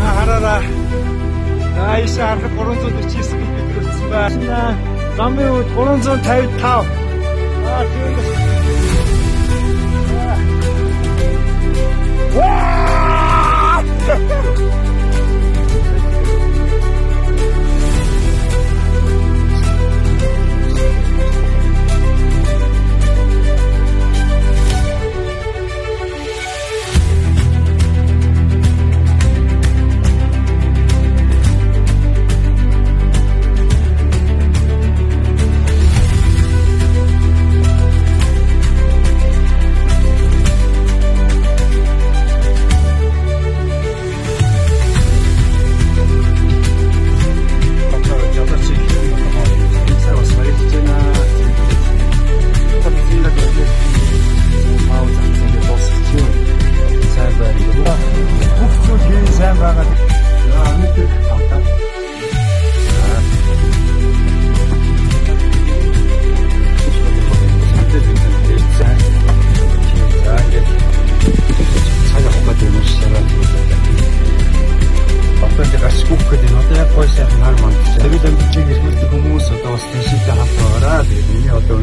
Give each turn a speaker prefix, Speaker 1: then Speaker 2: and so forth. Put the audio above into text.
Speaker 1: Хараараа. Айшаа 349 км хүрсэн байна. Замын үед 355. Тийм. Тэгээд амжилтыг эрхэлдэг хүмүүс одоо бас тийшээ хамт байгаараа. Тэгээд миний одоо